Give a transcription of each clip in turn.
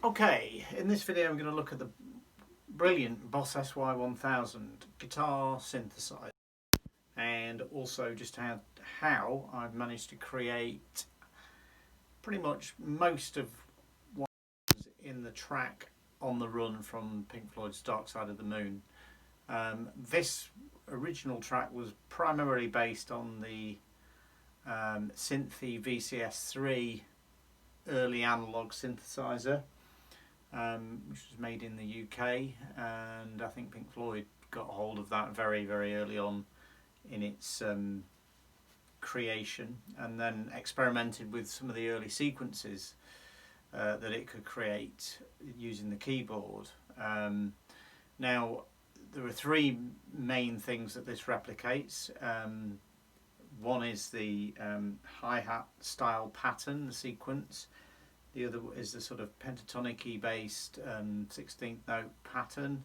Okay, in this video I'm going to look at the brilliant Boss SY1000 guitar synthesizer, and also just how I've managed to create pretty much most of what was in the track On the Run from Pink Floyd's Dark Side of the Moon. This original track was primarily based on the Synthi VCS3 early analog synthesizer, which was made in the UK, and I think Pink Floyd got a hold of that very, very early on in its creation, and then experimented with some of the early sequences that it could create using the keyboard. Now, there are three main things that this replicates. One is the hi-hat style pattern, the sequence. The other is the sort of pentatonic-y based 16th note pattern.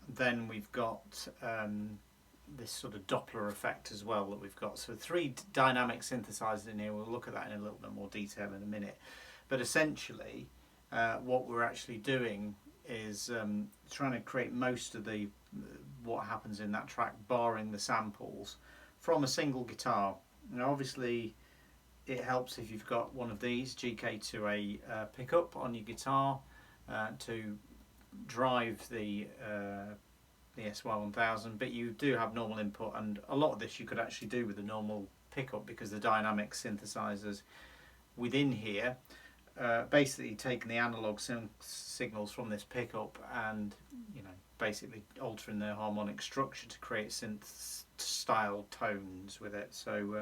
Then we've got this sort of Doppler effect as well that we've got. So three dynamic synthesizers in here. We'll look at that in a little bit more detail in a minute. But essentially, what we're actually doing is trying to create most of the what happens in that track, barring the samples, from a single guitar. Now, obviously, it helps if you've got one of these GK2A pickup on your guitar to drive the SY1000, but you do have normal input, and a lot of this you could actually do with a normal pickup, because the dynamic synthesizers within here basically taking the analog signals from this pickup and basically altering their harmonic structure to create synth style tones with it. So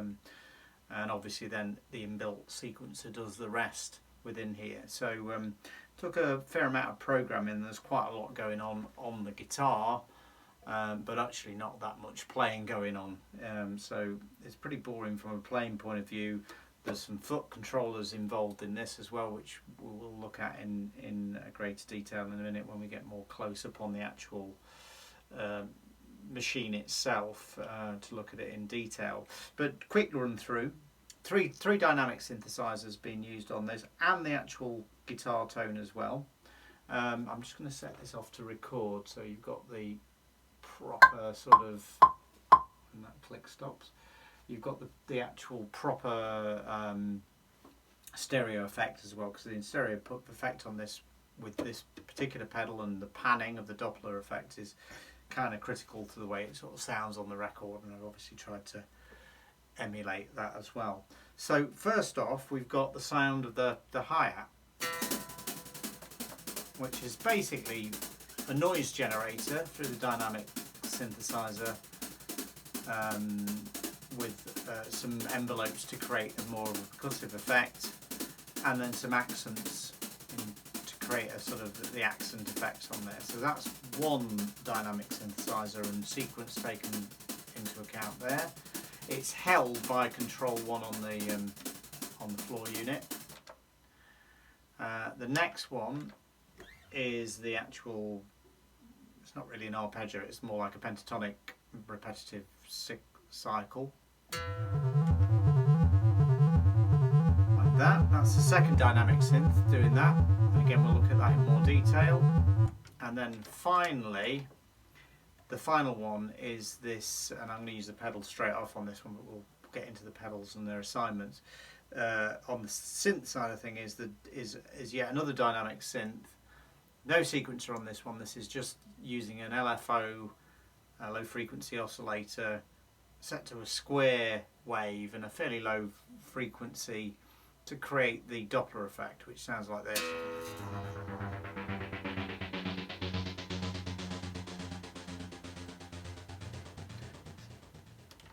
and obviously then the inbuilt sequencer does the rest within here. So took a fair amount of programming. There's quite a lot going on the guitar, but actually not that much playing going on. So it's pretty boring from a playing point of view. There's some foot controllers involved in this as well, which we'll look at in greater detail in a minute when we get more close up on the actual machine itself to look at it in detail. But quick run through, three dynamic synthesizers being used on this, and the actual guitar tone as well. I'm just going to set this off to record, so you've got the proper sort of, and that click stops. You've got the actual proper stereo effect as well, because the stereo effect on this with this particular pedal and the panning of the Doppler effect is kind of critical to the way it sort of sounds on the record, and I've obviously tried to emulate that as well. So first off, we've got the sound of the hi-hat, which is basically a noise generator through the dynamic synthesizer, with some envelopes to create a more of a percussive effect, and then some accents to create a sort of the accent effects on there. So that's one dynamic synthesizer and sequence taken into account there. It's held by control 1 on the floor unit. The next one is the actual, it's not really an arpeggio, it's more like a pentatonic repetitive cycle. Like that. That's the second dynamic synth doing that. And again, we'll look at that in more detail. And then finally, the final one is this, and I'm going to use the pedal straight off on this one, but we'll get into the pedals and their assignments. On the synth side of thing is yet another dynamic synth. No sequencer on this one. This is just using an LFO, a low frequency oscillator, set to a square wave and a fairly low frequency to create the Doppler effect, which sounds like this.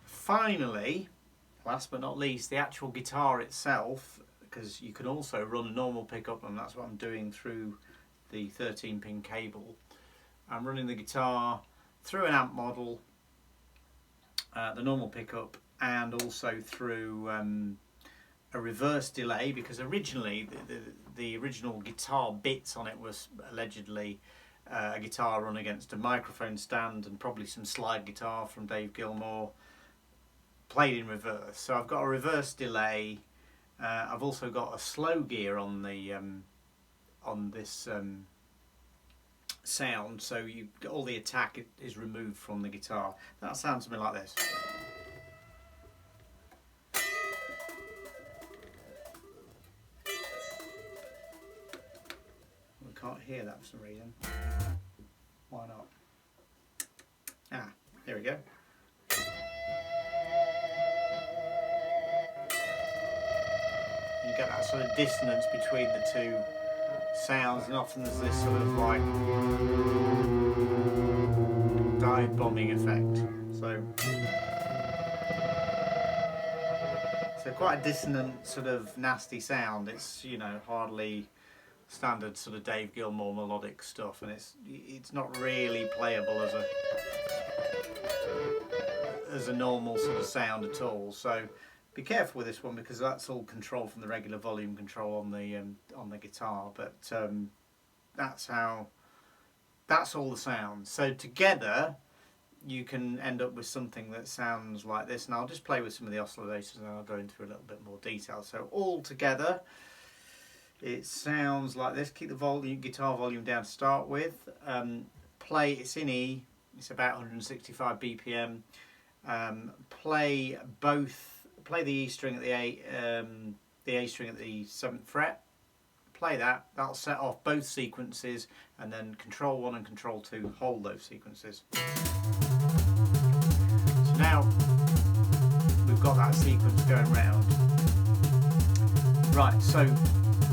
Finally, last but not least, the actual guitar itself, because you can also run a normal pickup, and that's what I'm doing through the 13-pin cable. I'm running the guitar through an amp model, the normal pickup, and also through a reverse delay, because originally the original guitar bits on it was allegedly a guitar run against a microphone stand and probably some slide guitar from Dave Gilmour played in reverse. So I've got a reverse delay I've also got a slow gear on the on this sound, so all the attack is removed from the guitar. That sounds something like this. We can't hear that for some reason. Why not? Ah, there we go. You get that sort of dissonance between the two sounds, and often there's this sort of like dive bombing effect. So quite a dissonant, sort of nasty sound. It's, you know, hardly standard sort of Dave Gilmour melodic stuff, and it's not really playable as a normal sort of sound at all. So be careful with this one, because that's all controlled from the regular volume control on the guitar. But that's all the sounds. So together you can end up with something that sounds like this, and I'll just play with some of the oscillators and I'll go into a little bit more detail. So all together it sounds like this. Keep the guitar volume down to start with. Play, it's in E, it's about 165 BPM. Play the E string at the A string at the 7th fret. Play that. That'll set off both sequences, and then Control 1 and Control 2 hold those sequences. So now we've got that sequence going round. Right, so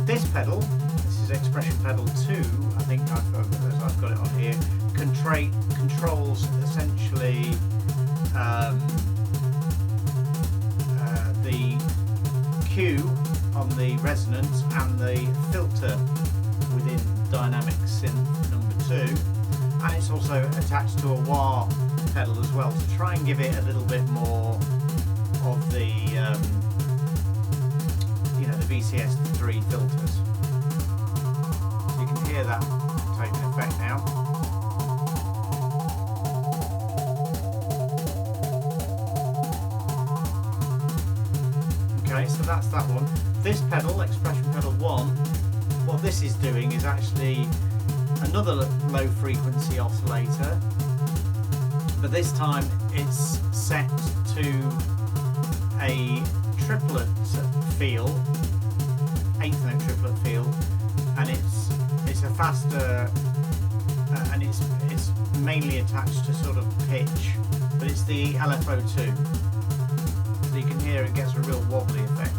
this pedal, this is expression pedal 2, I think I've got it on here, controls essentially the Q on the resonance and the filter within Dynamic Synth number 2, and it's also attached to a wah pedal as well, to try and give it a little bit more of the you know, the VCS3 filters. So you can hear that taking effect now. Okay, so that's that one. This pedal, expression pedal 1, what this is doing is actually another low frequency oscillator, but this time it's set to a triplet feel, 8th note triplet feel, and it's a faster, and it's mainly attached to sort of pitch, but it's the LFO2. So you can hear it gets a real wobbly effect.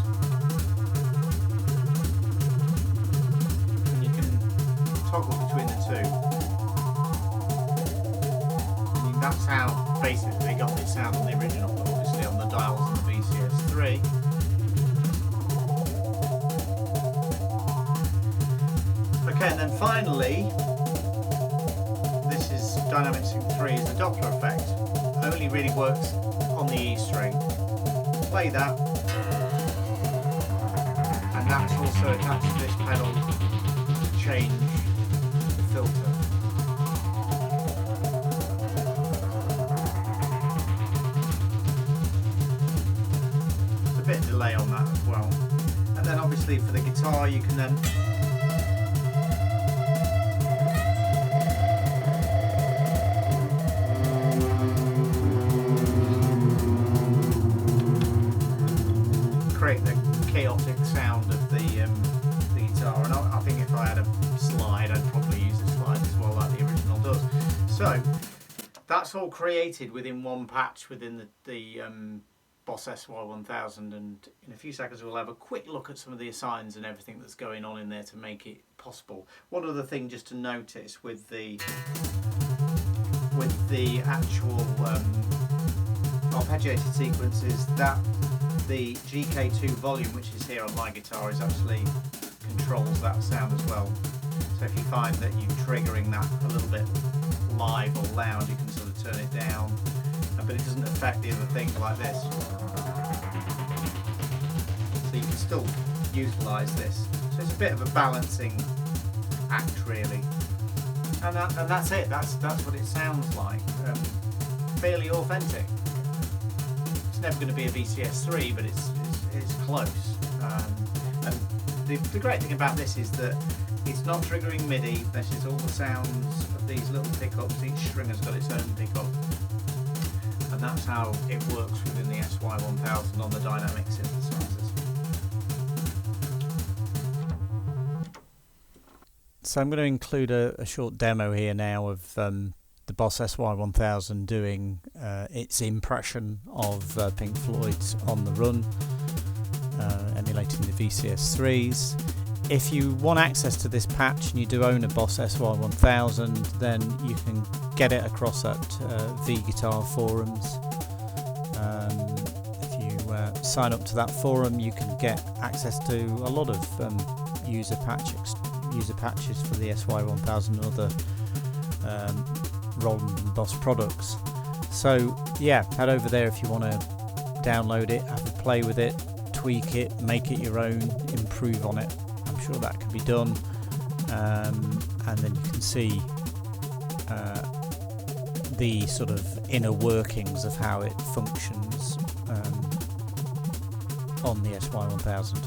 And you can toggle between the two. And that's how basically they got this sound on the original, but obviously on the dials on the VCS3. Okay, and then finally, this is Dynamic Synth 3, is the Doppler effect. Only really works on the E string. Play that, and that's also attached to this pedal to change the filter. There's a bit of delay on that as well. And then obviously for the guitar you can then create the chaotic sound of the guitar, and I think if I had a slide I'd probably use the slide as well, like the original does. So that's all created within one patch within the Boss SY1000, and in a few seconds we'll have a quick look at some of the assigns and everything that's going on in there to make it possible. One other thing just to notice with the actual arpeggiated sequences, that the GK2 volume, which is here on my guitar, is actually controls that sound as well. So if you find that you're triggering that a little bit live or loud, you can sort of turn it down, but it doesn't affect the other things like this. So you can still utilise this. So it's a bit of a balancing act, really. And that's it. That's what it sounds like. Fairly authentic. It's never going to be a VCS3, but it's close. And the great thing about this is that it's not triggering MIDI. This is all the sounds of these little pickups. Each string has got its own pickup, and that's how it works within the SY1000 on the dynamic synthesizers. So I'm going to include a short demo here now of the Boss SY1000 doing its impression of Pink Floyd's On the Run, emulating the VCS3s. If you want access to this patch and you do own a Boss SY1000, then you can get it across at V-Guitar forums. If you sign up to that forum, you can get access to a lot of user patches for the SY1000 and other Roland and Boss products. So yeah, head over there if you want to download it, have a play with it, tweak it, make it your own, improve on it. I'm sure that can be done, and then you can see the sort of inner workings of how it functions on the SY1000.